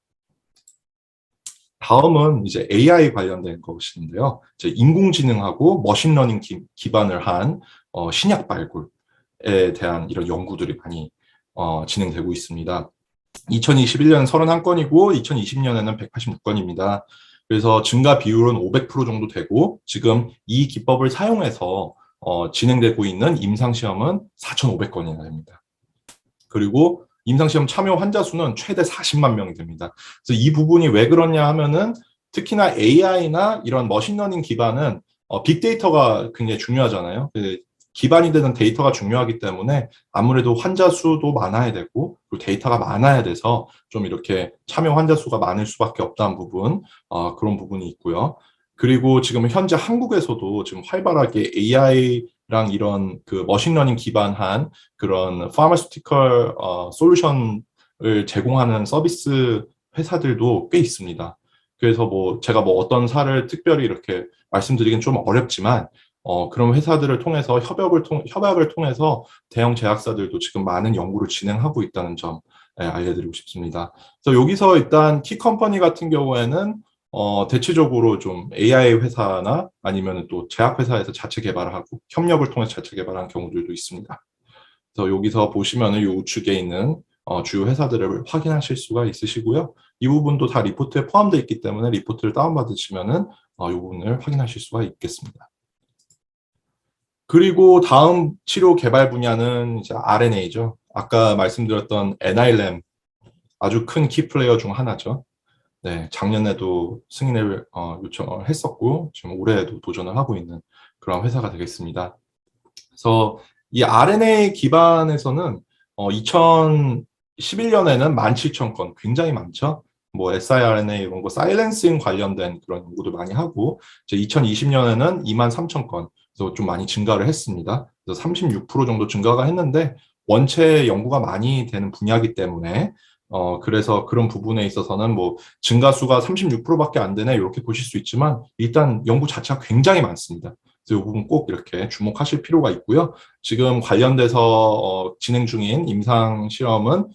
다음은 이제 AI 관련된 것인데요. 이제 인공지능하고 머신러닝 기반을 한 신약 발굴에 대한 이런 연구들이 많이 진행되고 있습니다. 2021년은 31건이고 2020년에는 186건입니다. 그래서 증가 비율은 500% 정도 되고 지금 이 기법을 사용해서 진행되고 있는 임상시험은 4,500건이나 됩니다. 그리고 임상시험 참여 환자 수는 최대 40만 명이 됩니다. 그래서 이 부분이 왜 그러냐 하면은 특히나 AI나 이런 머신러닝 기반은 빅데이터가 굉장히 중요하잖아요. 기반이 되는 데이터가 중요하기 때문에 아무래도 환자 수도 많아야 되고 그리고 데이터가 많아야 돼서 좀 이렇게 참여 환자 수가 많을 수밖에 없다는 부분, 그런 부분이 있고요. 그리고 지금 현재 한국에서도 지금 활발하게 AI랑 이런 그 머신러닝 기반한 그런 파마스티컬 솔루션을 제공하는 서비스 회사들도 꽤 있습니다. 그래서 뭐 제가 뭐 어떤 사를 특별히 이렇게 말씀드리긴 좀 어렵지만 그런 회사들을 통해서 협약을 통해서 대형 제약사들도 지금 많은 연구를 진행하고 있다는 점 알려드리고 싶습니다. 그래서 여기서 일단 키컴퍼니 같은 경우에는 대체적으로 좀 AI 회사나 아니면 또 제약회사에서 자체 개발을 하고 협력을 통해서 자체 개발하는 경우들도 있습니다. 그래서 여기서 보시면은 이 우측에 있는 주요 회사들을 확인하실 수가 있으시고요. 이 부분도 다 리포트에 포함되어 있기 때문에 리포트를 다운받으시면은 이 부분을 확인하실 수가 있겠습니다. 그리고 다음 치료 개발 분야는 이제 RNA죠. 아까 말씀드렸던 NILM 아주 큰 키플레이어 중 하나죠. 네, 작년에도 승인을 요청을 했었고 지금 올해에도 도전을 하고 있는 그런 회사가 되겠습니다. 그래서 이 RNA 기반에서는 2011년에는 17,000건 굉장히 많죠. 뭐 siRNA 이런 거 사일렌싱 관련된 그런 연구도 많이 하고 이제 2020년에는 23,000건 그래서 좀 많이 증가를 했습니다. 그래서 36% 정도 증가가 했는데 원체 연구가 많이 되는 분야이기 때문에 그래서 그런 부분에 있어서는 뭐 증가수가 36%밖에 안 되네 이렇게 보실 수 있지만 일단 연구 자체가 굉장히 많습니다. 그래서 이 부분 꼭 이렇게 주목하실 필요가 있고요. 지금 관련돼서 진행 중인 임상 실험은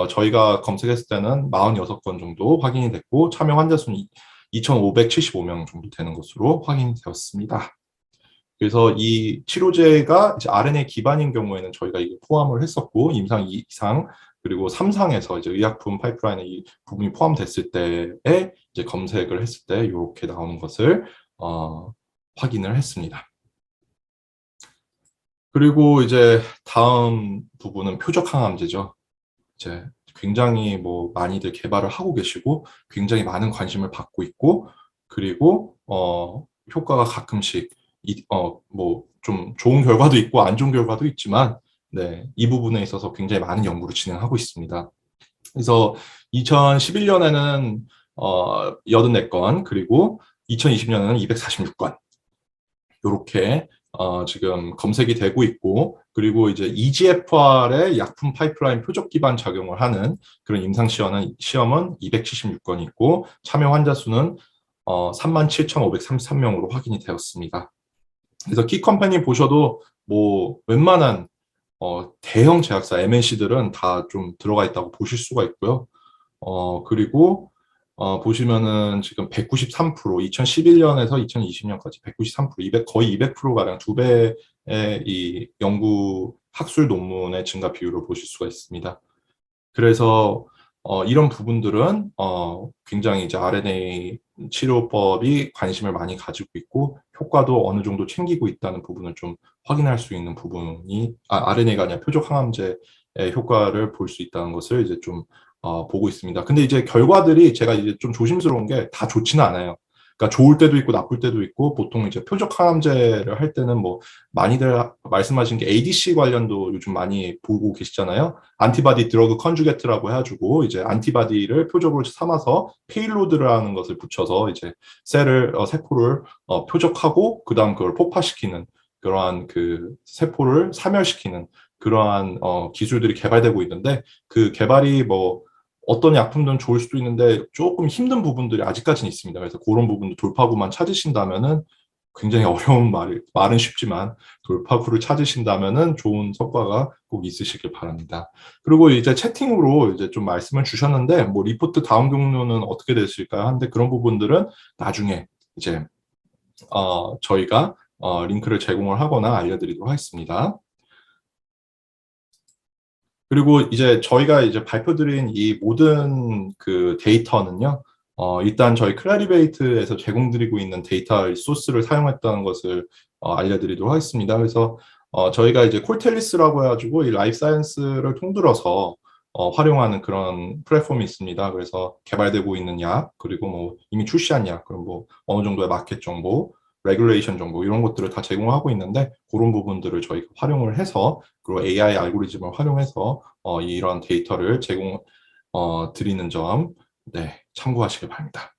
저희가 검색했을 때는 46건 정도 확인이 됐고 참여 환자 수는 2,575명 정도 되는 것으로 확인이 되었습니다. 그래서 이 치료제가 이제 RNA 기반인 경우에는 저희가 이게 포함을 했었고 임상 2상 그리고 3상에서 이제 의약품 파이프라인에 이 부분이 포함됐을 때에 이제 검색을 했을 때 이렇게 나오는 것을 확인을 했습니다. 그리고 이제 다음 부분은 표적 항암제죠. 이제 굉장히 뭐 많이들 개발을 하고 계시고 굉장히 많은 관심을 받고 있고 그리고 효과가 가끔씩 뭐 좀 좋은 결과도 있고 안 좋은 결과도 있지만 네, 이 부분에 있어서 굉장히 많은 연구를 진행하고 있습니다. 그래서 2011년에는 84건 그리고 2020년에는 246건 요렇게 지금 검색이 되고 있고 그리고 이제 EGFR의 약품 파이프라인 표적 기반 작용을 하는 그런 임상 시험은 276건이 있고 참여 환자 수는 37,533명으로 확인이 되었습니다. 그래서 키컴퍼니 보셔도 뭐 웬만한 대형 제약사 MNC들은 다 좀 들어가 있다고 보실 수가 있고요. 그리고 보시면은 지금 193%, 2011년에서 2020년까지 193%, 200, 거의 200%가량 두 배의 이 연구 학술 논문의 증가 비율을 보실 수가 있습니다. 그래서 이런 부분들은 굉장히 이제 RNA 치료법이 관심을 많이 가지고 있고 효과도 어느 정도 챙기고 있다는 부분을 좀 확인할 수 있는 부분이 RNA가 아니라 표적 항암제의 효과를 볼 수 있다는 것을 이제 좀 보고 있습니다. 근데 이제 결과들이 제가 이제 좀 조심스러운 게 다 좋지는 않아요. 그러니까 좋을 때도 있고 나쁠 때도 있고 보통 이제 표적 항암제를 할 때는 뭐 많이들 말씀하신 게 ADC 관련도 요즘 많이 보고 계시잖아요. 안티바디 드러그 컨주게트라고 해가지고 이제 안티바디를 표적으로 삼아서 페일로드라는 것을 붙여서 이제 세포를 표적하고 그다음 그걸 폭파시키는 그러한 그 세포를 사멸시키는 그러한 기술들이 개발되고 있는데 그 개발이 뭐 어떤 약품들은 좋을 수도 있는데 조금 힘든 부분들이 아직까지는 있습니다. 그래서 그런 부분도 돌파구만 찾으신다면은 굉장히 어려운 말은 쉽지만 돌파구를 찾으신다면은 좋은 성과가 꼭 있으시길 바랍니다. 그리고 이제 채팅으로 이제 좀 말씀을 주셨는데 뭐 리포트 다음 경로는 어떻게 되실까 하는데 그런 부분들은 나중에 이제 저희가 링크를 제공을 하거나 알려드리도록 하겠습니다. 그리고 이제 저희가 이제 발표드린 이 모든 그 데이터는요, 일단 저희 클래리베이트에서 제공드리고 있는 데이터 소스를 사용했다는 것을 알려드리도록 하겠습니다. 그래서 저희가 이제 콜텔리스라고 해가지고 이 라이프 사이언스를 통틀어서 활용하는 그런 플랫폼이 있습니다. 그래서 개발되고 있는 약, 그리고 뭐 이미 출시한 약, 그럼 뭐 어느 정도의 마켓 정보, 레귤레이션 정보 이런 것들을 다 제공하고 있는데 그런 부분들을 저희가 활용을 해서 그리고 AI 알고리즘을 활용해서 이런 데이터를 제공 드리는 점 네, 참고하시길 바랍니다.